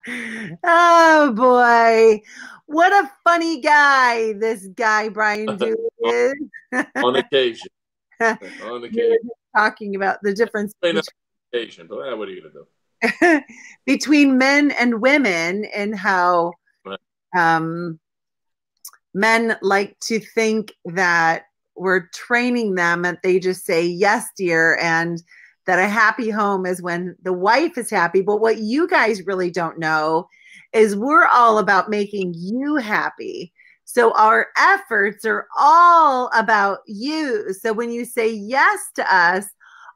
Oh boy. What a funny guy this guy Brian Dooley is. On occasion. On We were occasion. just talking about the difference Maybe not on occasion, but what are you going to do? between men and women and how Right. um, men like to think that we're training them that they just say yes dear and that a happy home is when the wife is happy. But what you guys really don't know is we're all about making you happy. So our efforts are all about you. So when you say yes to us,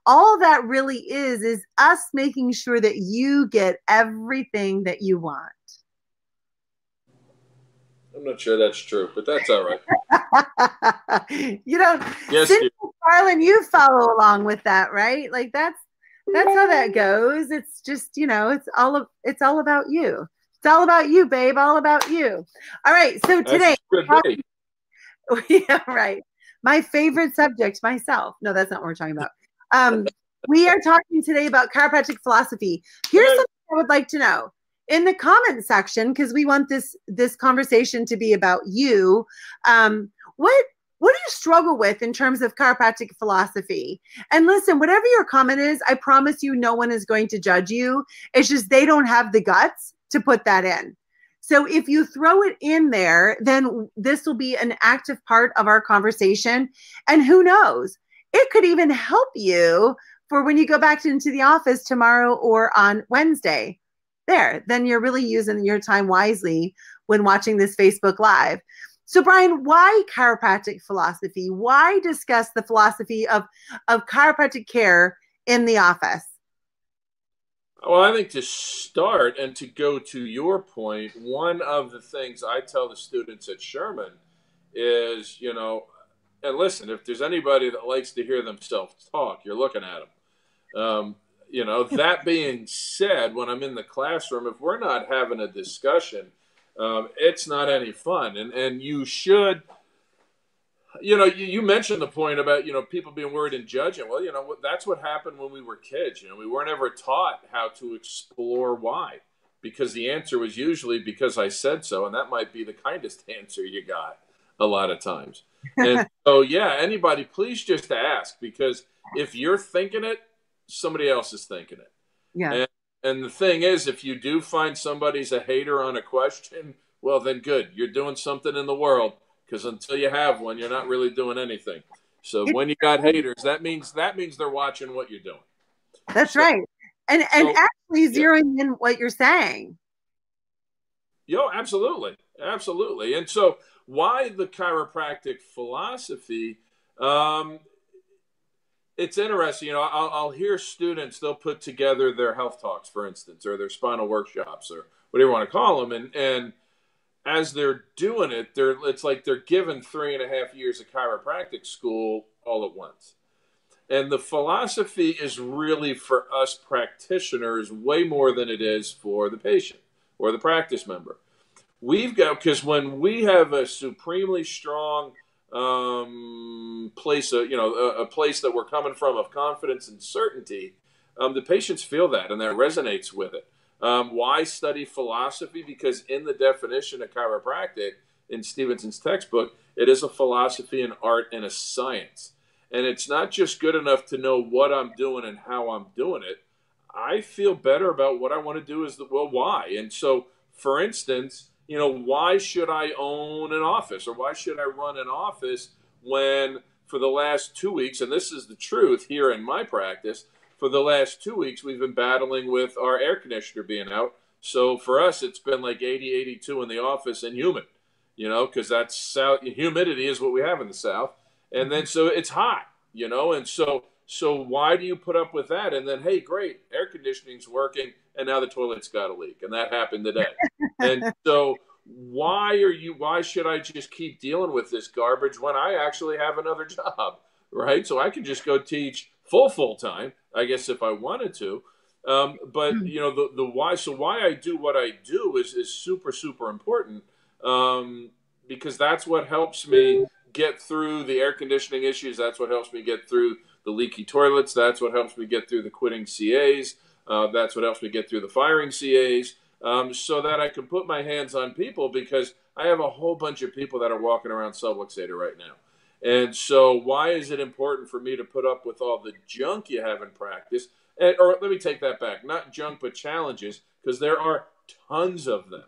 all that really is us making sure that you get everything that you want. I'm not sure that's true, but that's all right. You know, Yes, Cindy dear. Carlin, you follow along with that, right? Like that's how that goes. It's just, it's all about you. It's all about you, babe. All about you. All right. So As today, it should be. yeah, right. My favorite subject, myself. No, that's not what we're talking about. Um, we are talking today about chiropractic philosophy. Here's Hey, something I would like to know in the comment section because we want this conversation to be about you. What do you struggle with in terms of chiropractic philosophy? And listen, whatever your comment is, I promise you, no one is going to judge you. It's just they don't have the guts to put that in. So if you throw it in there, then this will be an active part of our conversation. And who knows, it could even help you for when you go back into the office tomorrow or on Wednesday. There, then you're really using your time wisely when watching this Facebook Live. So, Brian, why chiropractic philosophy? Why discuss the philosophy of chiropractic care in the office? well, I think to start and to go to your point, one of the things I tell the students at Sherman is, and listen, if there's anybody that likes to hear themselves talk, you're looking at them. That being said, when I'm in the classroom, if we're not having a discussion, it's not any fun. And you should, you mentioned the point about, people being worried and judging. Well, that's what happened when we were kids. We weren't ever taught how to explore why, because the answer was usually because I said so. And that might be the kindest answer you got a lot of times. And so, yeah, anybody, please just ask, because if you're thinking it, somebody else is thinking it. Yeah. And the thing is, if you do find somebody's a hater on a question, well, then good. You're doing something in the world, because until you have one, you're not really doing anything. So when you got haters, that means they're watching what you're doing. That's So right. And so actually yeah. zeroing in what you're saying. Yo, absolutely. Absolutely. And so why the chiropractic philosophy? Um, it's interesting. I'll hear students, they'll put together their health talks, for instance, or their spinal workshops, or whatever you want to call them. And as they're doing it, it's like they're given 3.5 years of chiropractic school all at once. And the philosophy is really for us practitioners way more than it is for the patient or the practice member. We've got, because when we have a supremely strong place, a place that we're coming from of confidence and certainty, the patients feel that and that resonates with it. Why study philosophy? Because in the definition of chiropractic in Stevenson's textbook, it is a philosophy, an art, and a science. And it's not just good enough to know what I'm doing and how I'm doing it. I feel better about what I want to do why? And so, for instance, why should I own an office, or why should I run an office when for the last 2 weeks, and this is the truth here in my practice, for the last 2 weeks, we've been battling with our air conditioner being out. So for us, it's been like 80, 82 in the office and humid, because that's south. Humidity is what we have in the South. And then so it's hot, and so why do you put up with that? And then, hey, great, air conditioning's working, and now the toilet's got a leak, and that happened today. And so why should I just keep dealing with this garbage when I actually have another job, right? So I can just go teach full time, I guess, if I wanted to. But the why. So why I do what I do is super super important, because that's what helps me get through the air conditioning issues. That's what helps me get through the leaky toilets. That's what helps me get through the quitting CAs. That's what helps me get through the firing CAs. so that I can put my hands on people, because I have a whole bunch of people that are walking around subluxated right now. And so why is it important for me to put up with all the junk you have in practice? Or let me take that back. Not junk, but challenges, because there are tons of them,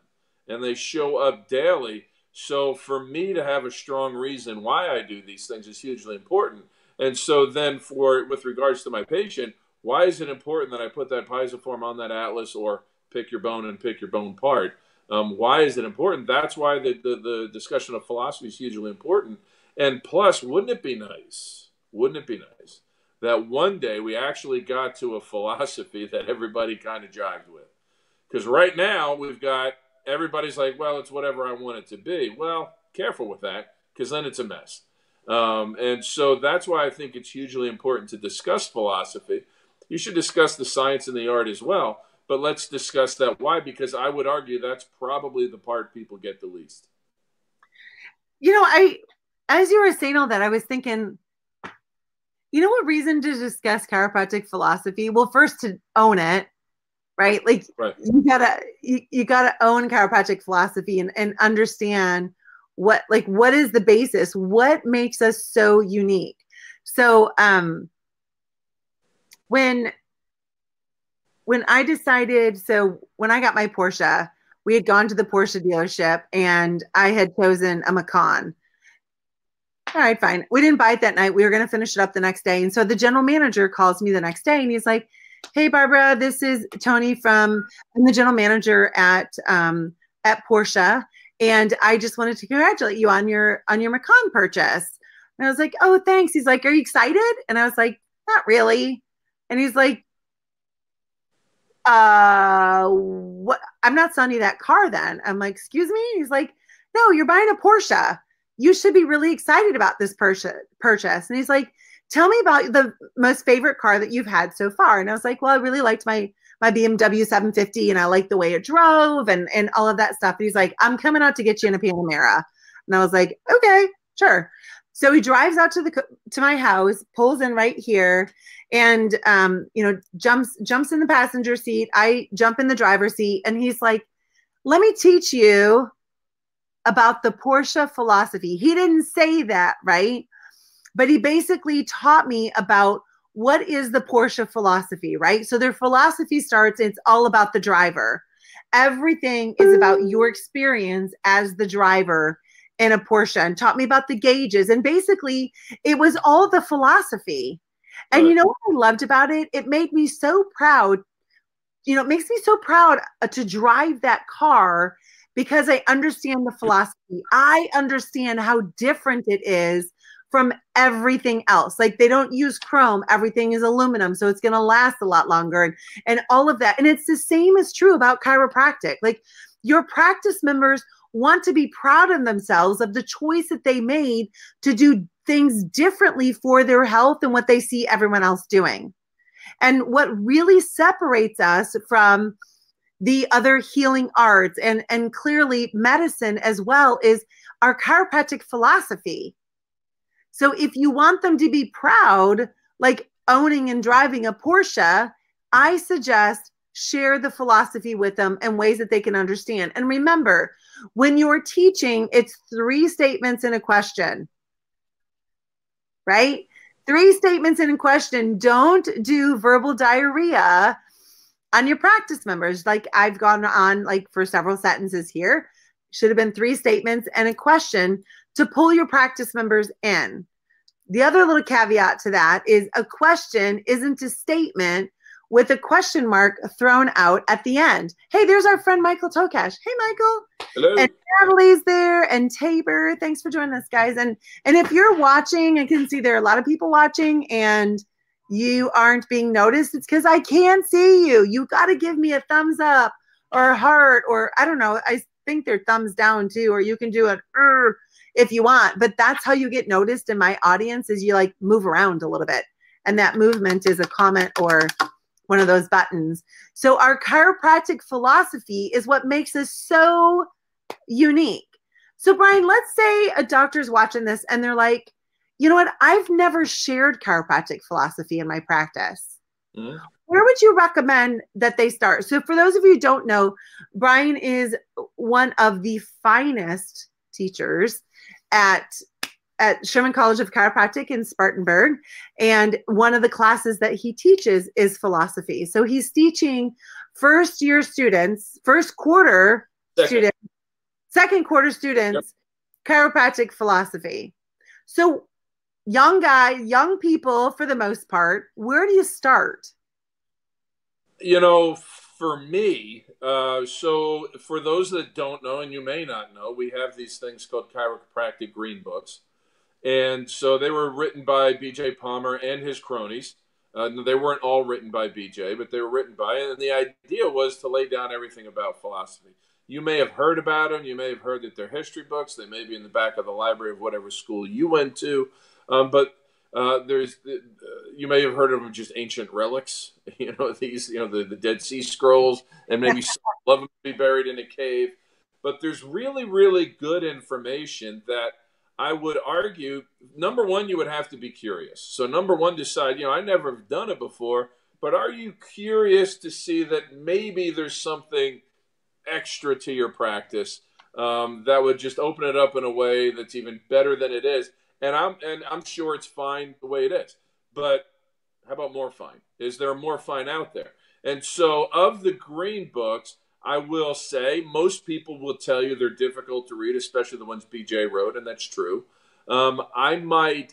and they show up daily. So for me to have a strong reason why I do these things is hugely important. And so then with regards to my patient, why is it important that I put that piezoform on that atlas, or pick your bone and pick your bone part? Why is it important? That's why the discussion of philosophy is hugely important. And plus, wouldn't it be nice? Wouldn't it be nice that one day we actually got to a philosophy that everybody kind of jived with? Because right now we've got, everybody's like, well, it's whatever I want it to be. Well, careful with that, because then it's a mess. And so that's why I think it's hugely important to discuss philosophy. You should discuss the science and the art as well, but let's discuss that. Why? Because I would argue that's probably the part people get the least. You know, as you were saying all that, I was thinking, you know what reason to discuss chiropractic philosophy? Well, first, to own it, right? Like, right. you gotta own chiropractic philosophy and understand what is the basis? What makes us so unique? So when I decided, so when I got my Porsche, we had gone to the Porsche dealership and I had chosen a Macan. All right, fine. We didn't buy it that night. We were going to finish it up the next day. And so the general manager calls me the next day and he's like, hey, Barbara, this is Tony I'm the general manager at Porsche. And I just wanted to congratulate you on your Macan purchase. And I was like, oh, thanks. He's like, are you excited? And I was like, not really. And he's like, what? I'm not selling you that car then. I'm like, excuse me? He's like, no, you're buying a Porsche. You should be really excited about this purchase. And he's like, tell me about the most favorite car that you've had so far. And I was like, well, I really liked my BMW 750 and I liked the way it drove and all of that stuff. And he's like, I'm coming out to get you in a Panamera. And I was like, okay, sure. So he drives out to my house, pulls in right here, and jumps in the passenger seat. I jump in the driver's seat, and he's like, let me teach you about the Porsche philosophy. He didn't say that, right? But he basically taught me about what is the Porsche philosophy, right? So their philosophy starts, it's all about the driver. Everything is about your experience as the driver in a Porsche, and taught me about the gauges. And basically it was all the philosophy. And you know what I loved about it? It made me so proud. You know, it makes me so proud to drive that car, because I understand the philosophy. I understand how different it is from everything else. Like, they don't use chrome. Everything is aluminum. So it's going to last a lot longer, and all of that. And it's the same is true about chiropractic. Like, your practice members want to be proud of themselves, of the choice that they made to do things differently for their health than what they see everyone else doing. And what really separates us from the other healing arts and clearly medicine as well is our chiropractic philosophy. So if you want them to be proud, like owning and driving a Porsche, I suggest share the philosophy with them in ways that they can understand. And remember, when you're teaching, it's 3 statements and a question, right? 3 statements and a question. Don't do verbal diarrhea on your practice members. Like, I've gone on like for several sentences here. Should have been 3 statements and a question to pull your practice members in. The other little caveat to that is a question isn't a statement with a question mark thrown out at the end. Hey, there's our friend Michael Tokash. Hey, Michael. Hello. And Natalie's there, and Tabor. Thanks for joining us, guys. And if you're watching, I can see there are a lot of people watching, and you aren't being noticed. It's because I can't see you. You got to give me a thumbs up or a heart, or I don't know. I think they're thumbs down too, or you can do an if you want. But that's how you get noticed in my audience, is you like move around a little bit. And that movement is a comment or one of those buttons. So our chiropractic philosophy is what makes us so unique. So Brian, let's say a doctor's watching this and they're like, you know what? I've never shared chiropractic philosophy in my practice. Mm-hmm. where would you recommend that they start? So for those of you who don't know, Brian is one of the finest teachers at Sherman College of Chiropractic in Spartanburg. And one of the classes that he teaches is philosophy. So he's teaching first quarter students, second quarter students, chiropractic philosophy. So young people for the most part, where do you start? For me, so for those that don't know, and you may not know, we have these things called chiropractic green books. And so they were written by B.J. Palmer and his cronies. They weren't all written by B.J., but they were written by, and the idea was to lay down everything about philosophy. You may have heard about them. You may have heard that they're history books. They may be in the back of the library of whatever school you went to. But you may have heard of them just ancient relics. The Dead Sea Scrolls, and maybe some of them be buried in a cave. But there's really, really good information that I would argue, number one, you would have to be curious. So number one, decide, I never have done it before, but are you curious to see that maybe there's something extra to your practice that would just open it up in a way that's even better than it is? And I'm sure it's fine the way it is. But how about more fine? Is there more fine out there? And so of the green books, I will say most people will tell you they're difficult to read, especially the ones BJ wrote, and that's true. I might,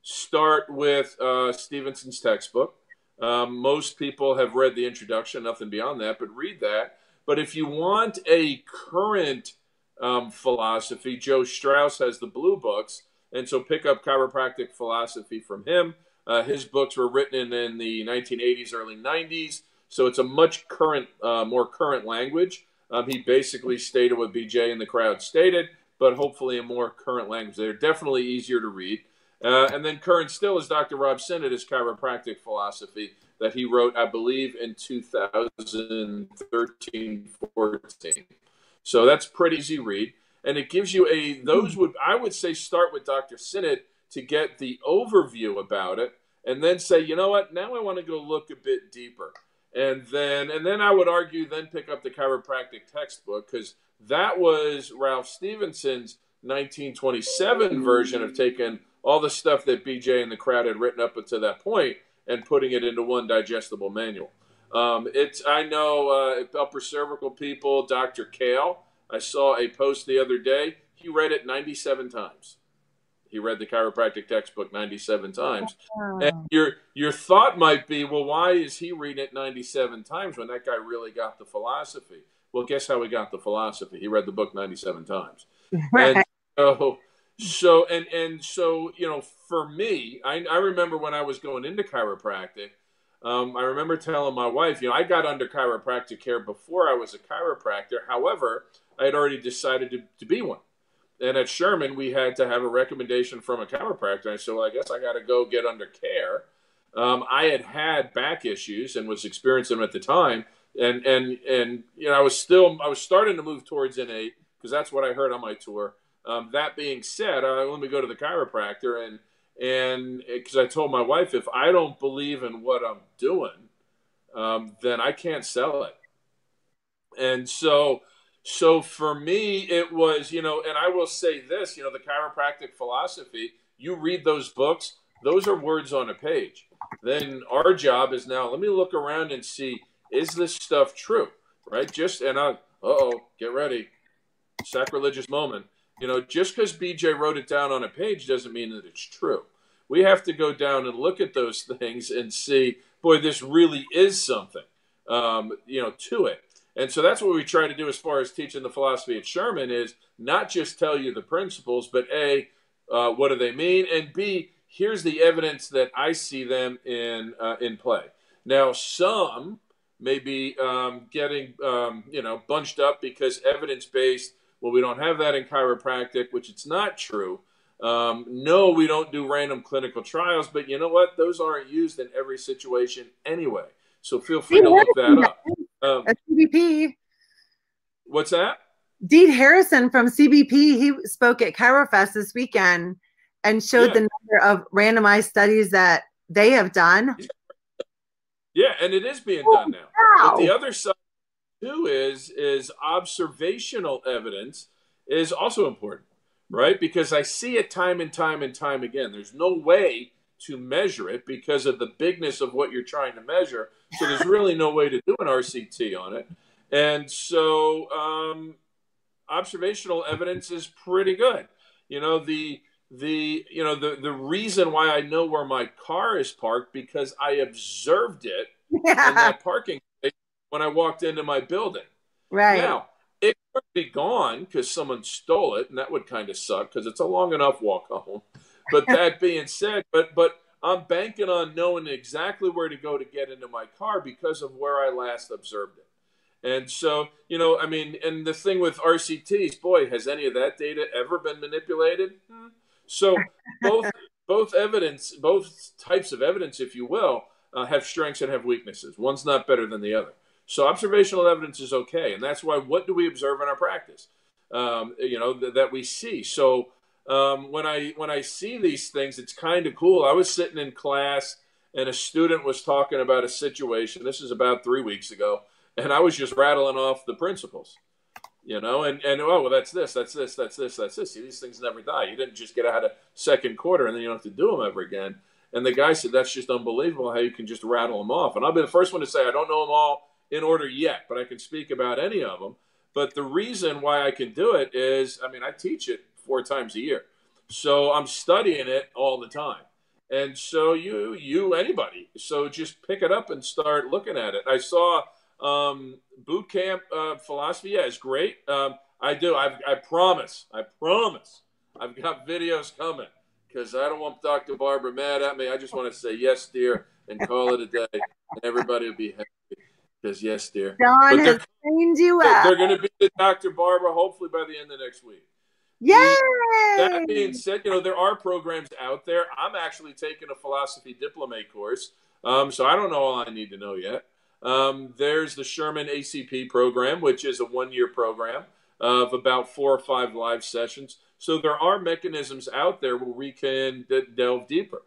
start with Stevenson's textbook. Most people have read the introduction, nothing beyond that, but read that. But if you want a current philosophy, Joe Strauss has the blue books, and so pick up Chiropractic Philosophy from him. His books were written in the 1980s, early 90s. So it's a much more current language. He basically stated what BJ and the crowd stated, but hopefully in more current language. They're definitely easier to read. And then current still is Dr. Rob Sinnott, his Chiropractic Philosophy that he wrote, I believe, in 2013, 14. So that's pretty easy read. And it gives you I would say start with Dr. Sinnott to get the overview about it, and then say, you know what, now I want to go look a bit deeper. And then I would argue then pick up the chiropractic textbook, because that was Ralph Stevenson's 1927 version of taking all the stuff that BJ and the crowd had written up until that point and putting it into one digestible manual. I know upper cervical people, Dr. Kale, I saw a post the other day. He read it 97 times. He read the chiropractic textbook 97 times. Wow. And your thought might be, well, why is he reading it 97 times when that guy really got the philosophy? Well, guess how he got the philosophy? He read the book 97 times. Right. And so, for me, I remember when I was going into chiropractic, I remember telling my wife, I got under chiropractic care before I was a chiropractor. However, I had already decided to be one. And at Sherman, we had to have a recommendation from a chiropractor. I said, well, I guess I got to go get under care. I had back issues and was experiencing them at the time. And I was starting to move towards innate, because that's what I heard on my tour. That being said, let me go to the chiropractor. And because I told my wife, if I don't believe in what I'm doing, then I can't sell it. And so for me, it was, and I will say this, the Chiropractic Philosophy, you read those books, those are words on a page. Then our job is now, let me look around and see, is this stuff true, right? Get ready, sacrilegious moment. Just because BJ wrote it down on a page doesn't mean that it's true. We have to go down and look at those things and see, boy, this really is something, to it. And so that's what we try to do as far as teaching the philosophy at Sherman, is not just tell you the principles, but A, what do they mean? And B, here's the evidence that I see them in play. Now, some may be getting, bunched up because evidence-based, well, we don't have that in chiropractic, which it's not true. No, we don't do random clinical trials, but you know what? Those aren't used in every situation anyway. So feel free to look that up. CBP. What's that? Dean Harrison from CBP, he spoke at ChiroFest this weekend and showed the number of randomized studies that they have done. Yeah, and it is being Oh, done now. But the wow. other side too is observational evidence is also important, right? Because I see it time and time and time again. There's no way to measure it because of the bigness of what you're trying to measure. So there's really no way to do an RCT on it. And so observational evidence is pretty good. You know, the reason why I know where my car is parked because I observed it in Yeah. that parking space when I walked into my building. Right. Now, it could be gone because someone stole it, and that would kind of suck because it's a long enough walk home. But that being said, but I'm banking on knowing exactly where to go to get into my car because of where I last observed it. And so, you know, I mean, and the thing with RCTs, boy, has any of that data ever been manipulated? So both types of evidence, if you will, have strengths and have weaknesses. One's not better than the other. So observational evidence is okay, and that's why. What do we observe in our practice? You know that we see. So when I see these things, it's kind of cool. I was sitting in class, and a student was talking about a situation. This is about 3 weeks ago, and I was just rattling off the principles. You know, and oh well, that's this, that's this, that's this, that's this. See, these things never die. You didn't just get out of second quarter and then you don't have to do them ever again. And the guy said, that's just unbelievable how you can just rattle them off. And I'll be the first one to say I don't know them all in order yet, but I can speak about any of them. But the reason why I can do it is, I mean, I teach it 4 times a year, so I'm studying it all the time. And so anybody, so just pick it up and start looking at it. I saw boot camp philosophy. Yeah, it's great. I do. I promise. I've got videos coming because I don't want Dr. Barbara mad at me. I just want to say yes, dear, and call it a day, and everybody will be happy because yes, dear. Dawn But has trained you up. they're going to be the Dr. Barbara hopefully by the end of next week. That being Yay! said, you know, there are programs out there. I'm actually taking a philosophy diplomate course, so I don't know all I need to know yet. There's the Sherman ACP program, which is a 1-year program of about 4 or 5 live sessions. So there are mechanisms out there where we can delve deeper.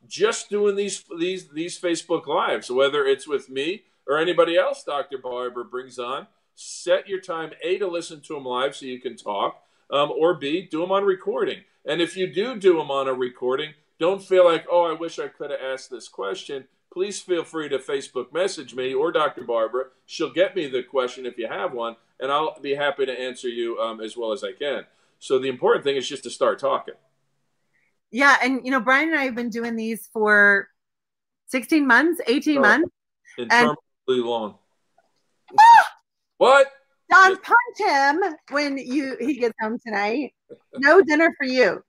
Just doing these Facebook Lives, whether it's with me or anybody else Dr. Barber brings on, set your time, A, to listen to them live so you can talk, or B, do them on recording. And if you do them on a recording, don't feel like, oh, I wish I could have asked this question. Please feel free to Facebook message me or Dr. Barbara. She'll get me the question if you have one, and I'll be happy to answer you as well as I can. So the important thing is just to start talking. Yeah, and you know, Brian and I have been doing these for 16 months, 18 months. Interminably long. What? Don, punch him when he gets home tonight. No dinner for you.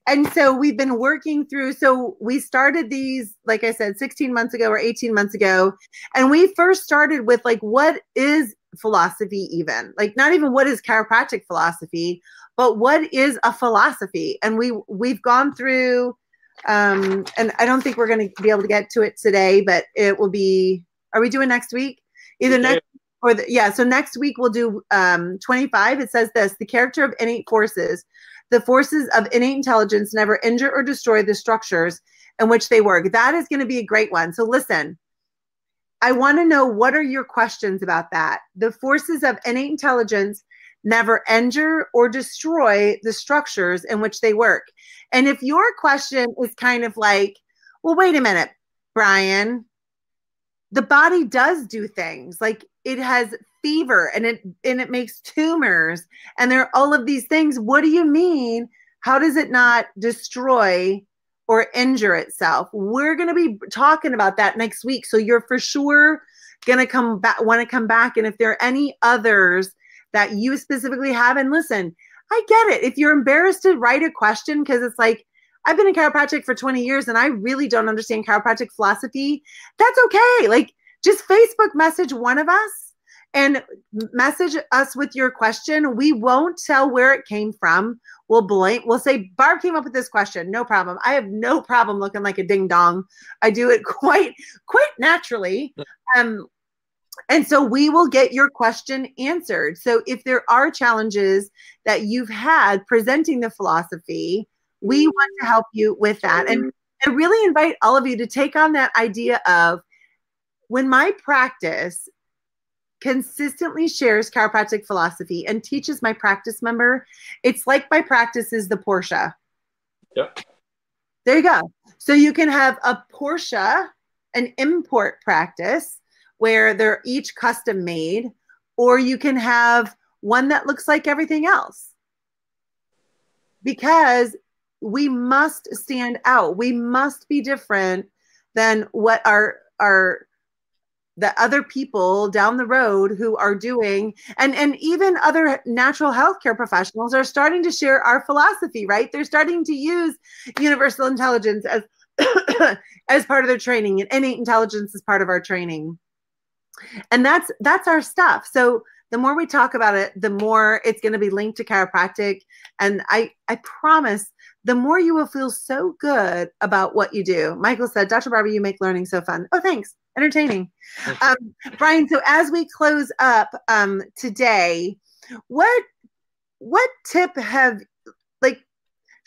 And so we've been working through, so we started these, like I said, 16 months ago or 18 months ago. And we first started with like, what is philosophy even? Like not even what is chiropractic philosophy, but what is a philosophy? And we've gone through, and I don't think we're going to be able to get to it today, but it will be, are we doing next week? Either next or so next week we'll do 25. It says this: the character of innate forces. The forces of innate intelligence never injure or destroy the structures in which they work. That is going to be a great one. So listen, I want to know, what are your questions about that? The forces of innate intelligence never injure or destroy the structures in which they work. And if your question is kind of like, well, wait a minute, Brian, the body does do things. Like it has fever and it makes tumors and there are all of these things. What do you mean? How does it not destroy or injure itself? We're going to be talking about that next week. So you're for sure going to want to come back. And if there are any others that you specifically have, and listen, I get it. If you're embarrassed to write a question, because it's like, I've been in chiropractic for 20 years and I really don't understand chiropractic philosophy. That's okay. Like just Facebook message one of us and message us with your question. We won't tell where it came from. We'll say, Barb came up with this question. No problem. I have no problem looking like a ding dong. I do it quite naturally. And so we will get your question answered. So if there are challenges that you've had presenting the philosophy, we want to help you with that. And I really invite all of you to take on that idea of, when my practice consistently shares chiropractic philosophy and teaches my practice member, it's like my practice is the Porsche. Yep. There you go. So you can have a Porsche, an import practice where they're each custom made, or you can have one that looks like everything else. Because we must stand out. We must be different than what the other people down the road who are doing, and even other natural healthcare professionals are starting to share our philosophy, right? They're starting to use universal intelligence as as part of their training, and innate intelligence is part of our training. And that's our stuff. So the more we talk about it, the more it's going to be linked to chiropractic. And I promise, the more you will feel so good about what you do. Michael said, Dr. Barbara, you make learning so fun. Oh, thanks. Entertaining. Brian, so as we close up today, what tip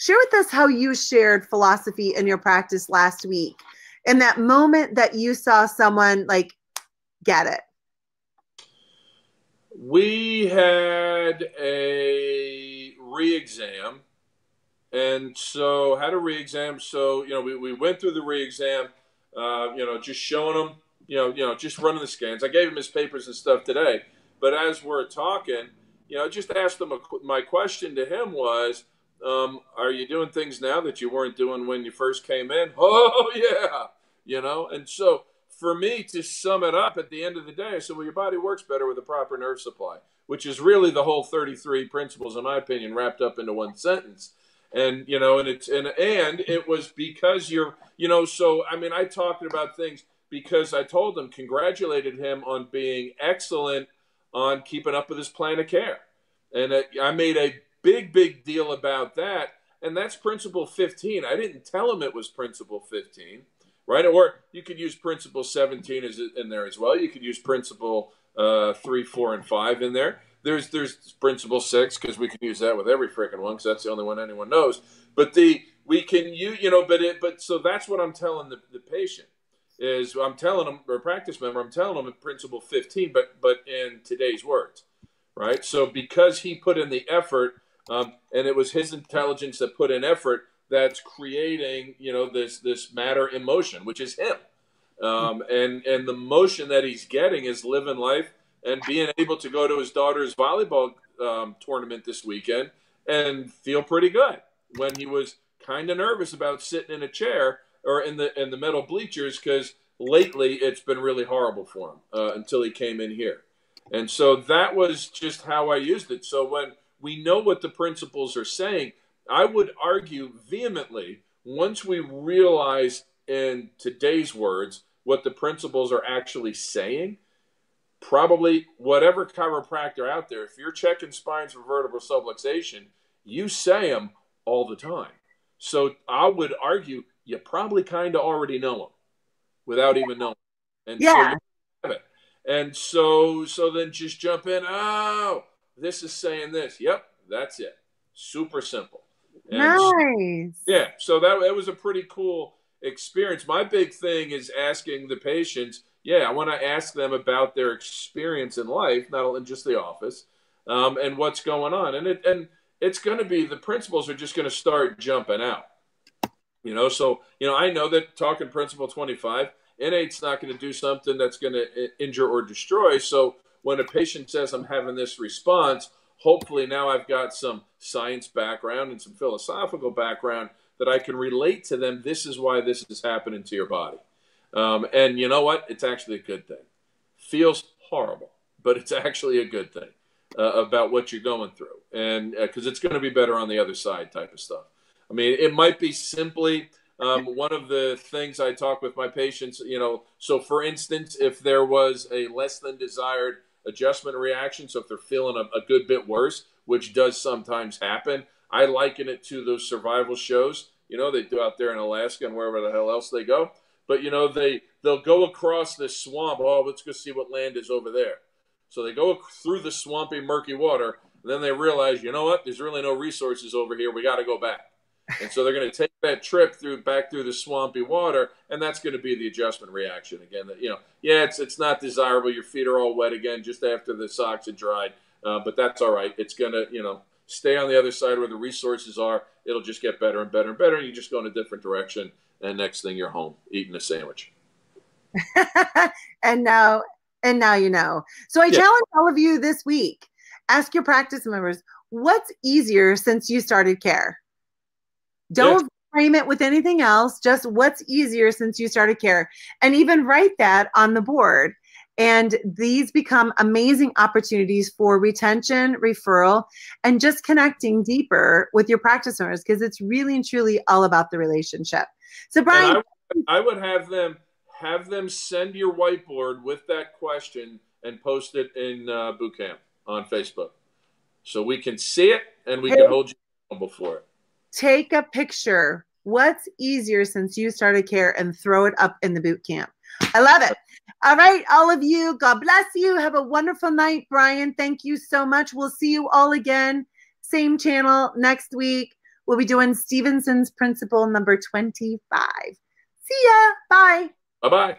share with us how you shared philosophy in your practice last week, in that moment that you saw someone get it? We had a re-exam, and so had a re-exam. So, we went through the re-exam, just showing him, just running the scans. I gave him his papers and stuff today, but as we're talking, just asked him, my question to him was, are you doing things now that you weren't doing when you first came in? Oh, yeah, and so for me to sum it up at the end of the day, I said, well, your body works better with a proper nerve supply, which is really the whole 33 principles, in my opinion, wrapped up into one sentence. And, and it was because so, I talked about things because I told him, congratulated him on being excellent on keeping up with his plan of care. And I made a big deal about that. And that's principle 15. I didn't tell him it was principle 15. Right, or you could use principle 17 in there as well. You could use principle 3, 4, and 5 in there. There's principle 6, because we can use that with every freaking one, because that's the only one anyone knows. But we can use, but so that's what I'm telling the patient is, I'm telling them, or a practice member, I'm telling them in principle 15, but in today's words, right? So because he put in the effort, and it was his intelligence that put in effort, that's creating, this matter in motion, which is him. And the motion that he's getting is living life and being able to go to his daughter's volleyball tournament this weekend and feel pretty good, when he was kind of nervous about sitting in a chair or in the metal bleachers, because lately it's been really horrible for him until he came in here. And so that was just how I used it. So when we know what the principles are saying, I would argue vehemently, once we realize in today's words what the principles are actually saying, probably whatever chiropractor out there, if you're checking spines for vertebral subluxation, you say them all the time. So I would argue you probably kind of already know them without even knowing. And so you have it. And so then just jump in. Oh, this is saying this. Yep, that's it. Super simple. And nice. So that was a pretty cool experience. My big thing is asking the patients. I want to ask them about their experience in life, not only just the office, and what's going on. And it's going to be, the principles are just going to start jumping out. So I know that talking principle 25, innate's not going to do something that's going to injure or destroy. So when a patient says, I'm having this response, hopefully now I've got some science background and some philosophical background that I can relate to them. This is why this is happening to your body. And you know what? It's actually a good thing. Feels horrible, but it's actually a good thing about what you're going through. And because it's going to be better on the other side type of stuff. It might be simply one of the things I talk with my patients, so for instance, if there was a less than desired adjustment reaction, so if they're feeling a good bit worse, which does sometimes happen, I liken it to those survival shows, they do out there in Alaska and wherever the hell else they go. But, they'll go across this swamp. Oh, let's go see what land is over there. So they go through the swampy, murky water. And then they realize, you know what? There's really no resources over here. We got to go back. And so they're going to take that trip back through the swampy water, and that's going to be the adjustment reaction again. That, yeah, it's not desirable. Your feet are all wet again just after the socks had dried, but that's all right. It's going to stay on the other side where the resources are. It'll just get better and better and better, and you just go in a different direction. And next thing you're home eating a sandwich. and now you know. So I challenge all of you this week. Ask your practice members, what's easier since you started care? Don't frame it with anything else. Just what's easier since you started care. And even write that on the board. And these become amazing opportunities for retention, referral, and just connecting deeper with your practice owners, because it's really and truly all about the relationship. So Brian, I would have them send your whiteboard with that question and post it in boot camp on Facebook, so we can see it and we can hold you accountable for it. Take a picture. What's easier since you started care, and throw it up in the boot camp. I love it. All right, all of you, God bless you. Have a wonderful night. Brian, thank you so much. We'll see you all again. Same channel next week. We'll be doing Stevenson's Principle number 25. See ya. Bye. Bye-bye.